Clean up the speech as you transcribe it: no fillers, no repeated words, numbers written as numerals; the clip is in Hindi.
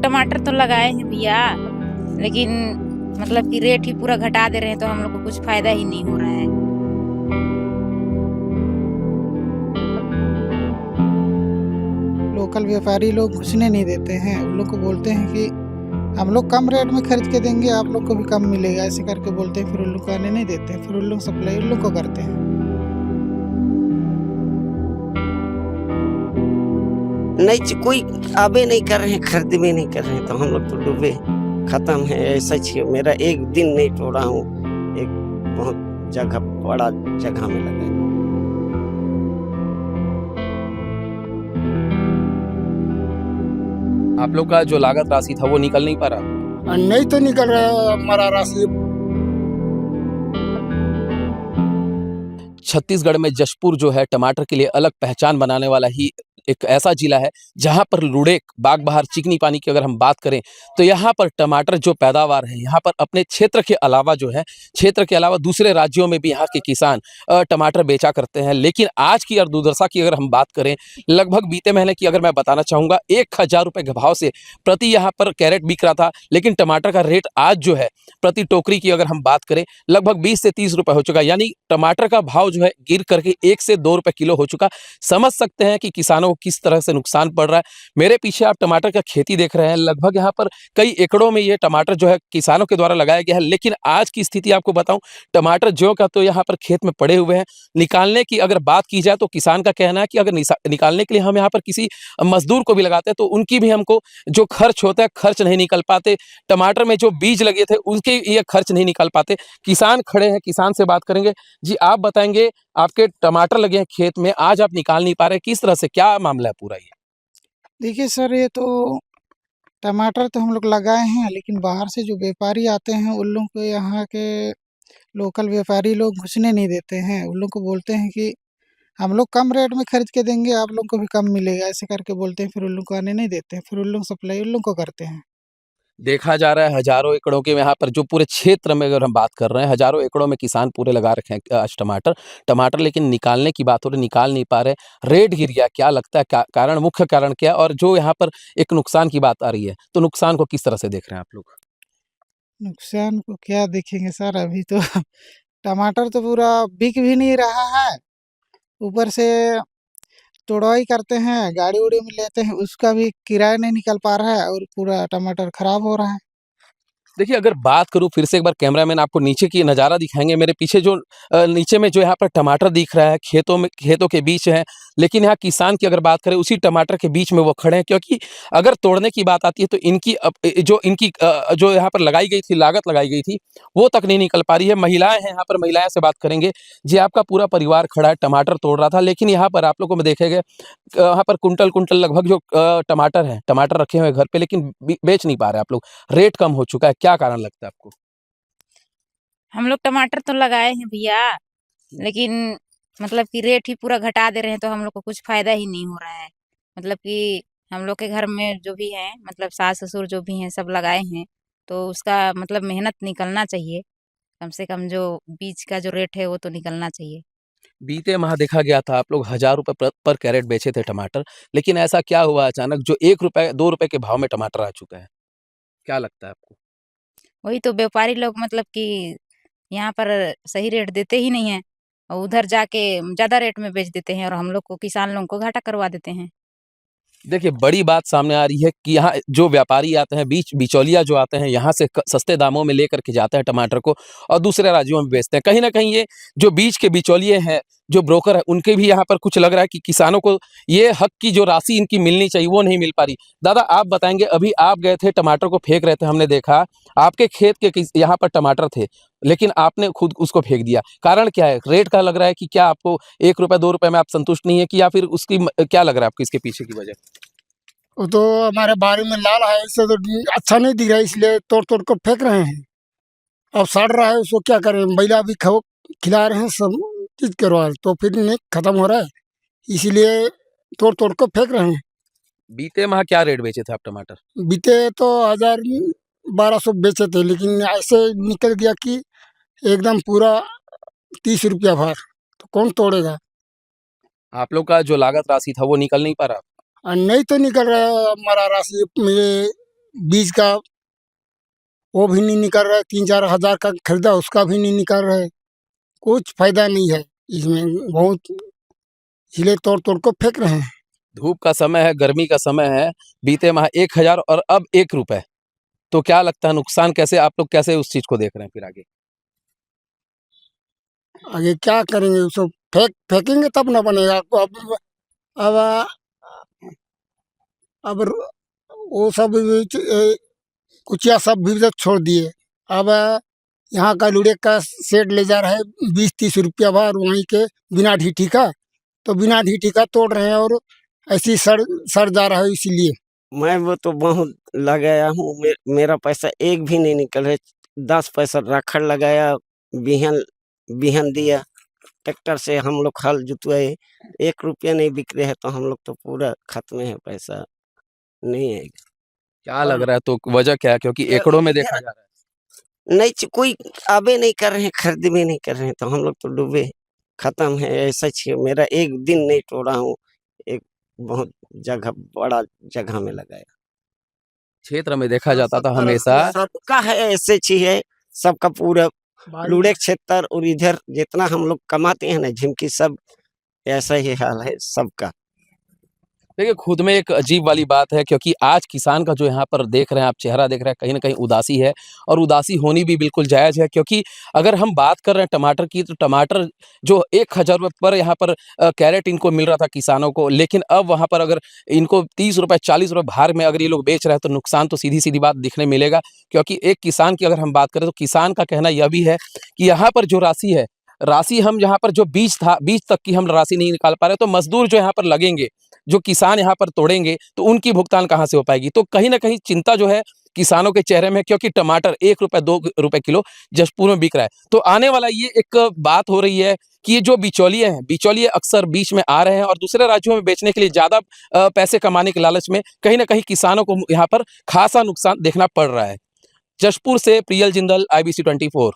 लोग टमाटर तो लगाए हैं भैया, लेकिन मतलब कि रेट ही पूरा घटा दे रहे हैं, तो हम लोग को कुछ फायदा ही नहीं हो रहा है। लोकल व्यापारी लोग घुसने नहीं देते हैं। उन लोग को बोलते हैं कि हम लोग कम रेट में खरीद के देंगे, आप लोग को भी कम मिलेगा, ऐसे करके बोलते हैं। फिर उन लोग को आने नहीं देते हैं, फिर उन लोग सप्लाई उन लोग को करते हैं। नहीं, कोई आबे नहीं कर रहे हैं, खरीद भी नहीं कर रहे हैं, तो हम लोग तो डूबे खत्म है। ऐसा ही मेरा एक दिन नहीं तोड़ा हूँ, एक बहुत जगह बड़ा जगह में लगा। आप लोग का जो लागत राशि था वो निकल नहीं पा रहा? नहीं तो निकल रहा है हमारा राशि। छत्तीसगढ़ में जशपुर जो है टमाटर के लिए अलग पहचान बनाने वाला ही एक ऐसा जिला है जहां पर लुड़ेक, बागबहार, चिकनी पानी की अगर हम बात करें तो यहाँ पर टमाटर जो पैदावार है, यहाँ पर अपने क्षेत्र के अलावा जो है, क्षेत्र के अलावा दूसरे राज्यों में भी यहाँ के किसान टमाटर बेचा करते हैं। लेकिन आज की और दुर्दशा की अगर हम बात करें, लगभग बीते महीने की अगर मैं बताना चाहूँगा, 1000 रुपये के भाव से प्रति यहाँ पर कैरेट बिक रहा था। लेकिन टमाटर का रेट आज जो है प्रति टोकरी की अगर हम बात करें, लगभग 20 से 30 रुपये हो चुका। यानी टमाटर का भाव जो है गिर करके 1 से 2 रुपये किलो हो चुका। समझ सकते हैं कि किसानों को किस तरह से नुकसान पड़ रहा है। मेरे पीछे आप टमाटर का खेती देख रहे हैं, लगभग यहाँ पर कई एकड़ों में ये टमाटर जो है किसानों के द्वारा लगाया गया है। लेकिन आज की स्थिति आपको बताऊं, टमाटर ज्यों का तो यहाँ पर खेत में पड़े हुए हैं। निकालने की अगर बात की जाए तो किसान का कहना है कि अगर निकालने के लिए हम यहाँ पर किसी मजदूर को भी लगाते हैं तो उनकी भी हमको जो खर्च होता है, खर्च नहीं निकल पाते। टमाटर में जो बीज लगे थे उसके ये खर्च नहीं निकल पाते। किसान खड़े हैं, किसान से बात करेंगे। जी, आप बताएंगे, आपके टमाटर लगे हैं खेत में, आज आप निकाल नहीं पा रहे, किस तरह से, क्या मामला है पूरा ये? देखिए सर, ये तो टमाटर तो हम लोग लगाए हैं, लेकिन बाहर से जो व्यापारी आते हैं उन लोग को यहाँ के लोकल व्यापारी लोग घुसने नहीं देते हैं। उन लोग को बोलते हैं कि हम लोग कम रेट में खरीद के देंगे, आप लोग को भी कम मिलेगा, ऐसे करके बोलते हैं। फिर उन लोग को आने नहीं देते हैं, फिर उन लोग सप्लाई उन लोग को करते हैं। देखा जा रहा है हजारों एकड़ों के यहाँ पर जो पूरे क्षेत्र में अगर हम बात कर रहे हैं, हजारों एकड़ों में किसान पूरे लगा रखे हैं आज टमाटर, लेकिन निकालने की बात हो रही, निकाल नहीं पा रहे। रेट गिर गया, क्या लगता है कारण, मुख्य कारण क्या है? और जो यहाँ पर एक नुकसान की बात आ रही है, तो नुकसान को किस तरह से देख रहे हैं आप लोग? नुकसान को क्या देखेंगे सर, अभी तो टमाटर तो पूरा बिक भी नहीं रहा है। ऊपर से तोड़वाई करते हैं, गाड़ी उड़ी में लेते हैं, उसका भी किराया नहीं निकल पा रहा है और पूरा टमाटर खराब हो रहा है। देखिए, अगर बात करूँ फिर से एक बार, कैमरामैन आपको नीचे की नज़ारा दिखाएँगे। मेरे पीछे जो नीचे में जो यहाँ पर टमाटर दिख रहा है, खेतों के बीच है। लेकिन यहाँ किसान की अगर बात करें, उसी टमाटर के बीच में वो खड़े हैं, क्योंकि अगर तोड़ने की बात आती है तो जो यहाँ पर लगाई गई थी, लागत लगाई गई थी, वो तक नहीं निकल पा रही है। महिलाएँ हैं यहाँ पर, महिलाएँ से बात करेंगे। जी, आपका पूरा परिवार खड़ा है, टमाटर तोड़ रहा था, लेकिन यहाँ पर आप लोगों को देखेंगे यहाँ पर कुंटल लगभग जो टमाटर रखे हुए हैं घर पे, लेकिन बेच नहीं पा रहे आप लोग। रेट कम हो चुका है, क्या कारण लगता है आपको? हम लोग टमाटर तो लगाए हैं भैया, लेकिन मतलब कि रेट ही पूरा घटा दे रहे हैं, तो हम लोग को कुछ फायदा ही नहीं हो रहा है। मतलब कि हम लोग के घर में जो भी हैं, मतलब सास ससुर जो भी हैं, सब लगाए हैं, तो उसका मतलब मेहनत निकलना चाहिए। कम से कम जो बीज का जो रेट है वो तो निकलना चाहिए। बीते माह देखा गया था आप लोग 1000 रुपये पर कैरेट बेचे थे टमाटर, लेकिन ऐसा क्या हुआ अचानक जो 1 रुपये 2 रुपये के भाव में टमाटर आ चुका है? क्या लगता है आपको? वही तो व्यापारी लोग मतलब कि यहाँ पर सही रेट देते ही नहीं है, और उधर जाके ज्यादा रेट में बेच देते हैं, और हम लोग को, किसान लोगों को घाटा करवा देते हैं। देखिए, बड़ी बात सामने आ रही है कि यहाँ जो व्यापारी आते हैं, बिचौलिया जो आते हैं, यहाँ से सस्ते दामों में लेकर के जाते हैं टमाटर को और दूसरे राज्यों में बेचते हैं। कहीं ना कहीं ये जो बीच के बिचौलिए हैं, जो ब्रोकर है, उनके भी यहाँ पर कुछ लग रहा है कि किसानों को ये हक की जो राशि इनकी मिलनी चाहिए वो नहीं मिल पा रही। दादा, आप बताएंगे, अभी आप गए थे टमाटर को फेंक रहे थे, हमने देखा आपके खेत के यहाँ पर टमाटर थे, लेकिन आपने खुद उसको फेंक दिया। कारण क्या है? रेट का लग रहा है कि क्या आपको 1 रुपये 2 रुपये में आप संतुष्ट नहीं है, कि या फिर उसकी क्या लग रहा है आपको इसके पीछे की वजह? वो तो हमारे बारी में लाल है, इससे तो अच्छा नहीं दिख रहा है, इसलिए तोड़ तोड़ कर फेंक रहे हैं। अब सड़ रहा है, उसको क्या करें, बैला भी खाओ, खिला रहे हैं, सब चीज करवा रहे, तो फिर नहीं खत्म हो रहा है, इसीलिए तोड़ तोड़ कर फेंक रहे हैं। बीते माह क्या रेट बेचे थे आप टमाटर? बीते तो 1200 बेचे थे, लेकिन ऐसे निकल गया कि एकदम पूरा 30 रुपया भार, तो कौन तोड़ेगा। आप लोग का जो लागत राशि था वो निकल नहीं पा रहा? नहीं तो निकल रहा है हमारा राशि, ये बीज का वो भी नहीं निकल रहा है, 3-4 हजार का खरीदा उसका भी नहीं निकल रहा है, कुछ फायदा नहीं है इसमें, बहुत इसलिए तोड़ तोड़ को फेंक रहे हैं। धूप का समय है, गर्मी का समय है, बीते माह 1000 और अब 1 रुपए। तो क्या लगता है नुकसान कैसे आप लोग कैसे उस चीज को देख रहे हैं फिर आगे? आगे क्या करेंगे, उसको फेंकेंगे तब ना बनेगा। अब अब वो सब कुचिया सब भी तो छोड़ दिए। अब यहाँ का लुड़े का सेट ले जा रहा है 20-30 रुपया बार वहीं के बिना ढीठी का, तो बिना ढीठी का तोड़ रहे हैं और ऐसी सड़ जा रहा है इसीलिए। मैं वो तो बहुत लगाया हूँ, मेरा पैसा एक भी नहीं निकल है। 10 पैसा राखड़ लगाया, बिहन दिया, ट्रैक्टर से हम लोग हल जुतवाए, 1 रुपया नहीं बिक रहे है, तो हम लोग तो पूरा खत्म है, पैसा नहीं है। क्या लग रहा है तो वजह क्या है? क्योंकि एकड़ों में देखा जा रहा है। नहीं कोई आबे नहीं कर रहे हैं, खरीद भी नहीं कर रहे हैं, तो हम लोग तो डूबे खत्म है। ऐसा ही मेरा एक दिन नहीं तोड़ा हूँ, एक बहुत जगह बड़ा जगह में लगाया। क्षेत्र में देखा जाता था हमेशा सबका है ऐसे ही है, सबका पूरा लुड़े क्षेत्र और इधर जितना हम लोग कमाते हैं ना झिमकी, सब ऐसा ही हाल है सबका। देखिए खुद में एक अजीब वाली बात है क्योंकि आज किसान का जो यहाँ पर देख रहे हैं आप चेहरा देख रहे हैं कहीं ना कहीं उदासी है और उदासी होनी भी बिल्कुल जायज़ है क्योंकि अगर हम बात कर रहे हैं टमाटर की तो टमाटर जो 1000 रुपये पर यहाँ पर कैरेट इनको मिल रहा था किसानों को, लेकिन अब वहाँ पर अगर इनको 30 रुपये 40 रुपये भार में अगर ये लोग बेच रहे हैं तो नुकसान तो सीधी सीधी बात दिखने मिलेगा। क्योंकि एक किसान की अगर हम बात करें तो किसान का कहना यह भी है कि यहाँ पर जो राशि हम यहाँ पर जो बीज तक की हम राशि नहीं निकाल पा रहे, तो मजदूर जो यहाँ पर लगेंगे, जो किसान यहाँ पर तोड़ेंगे, तो उनकी भुगतान कहाँ से हो पाएगी? तो कहीं न कहीं चिंता जो है किसानों के चेहरे में है क्योंकि टमाटर 1 रुपए 2 रुपए किलो जशपुर में बिक रहा है। तो आने वाला ये एक बात हो रही है कि ये जो बिचौलिए हैं, बिचौलिए अक्सर बीच में आ रहे हैं और दूसरे राज्यों में बेचने के लिए ज़्यादा पैसे कमाने के लालच में कहीं न कहीं किसानों को यहाँ पर खासा नुकसान देखना पड़ रहा है। जशपुर से प्रियल जिंदल, IBC 24।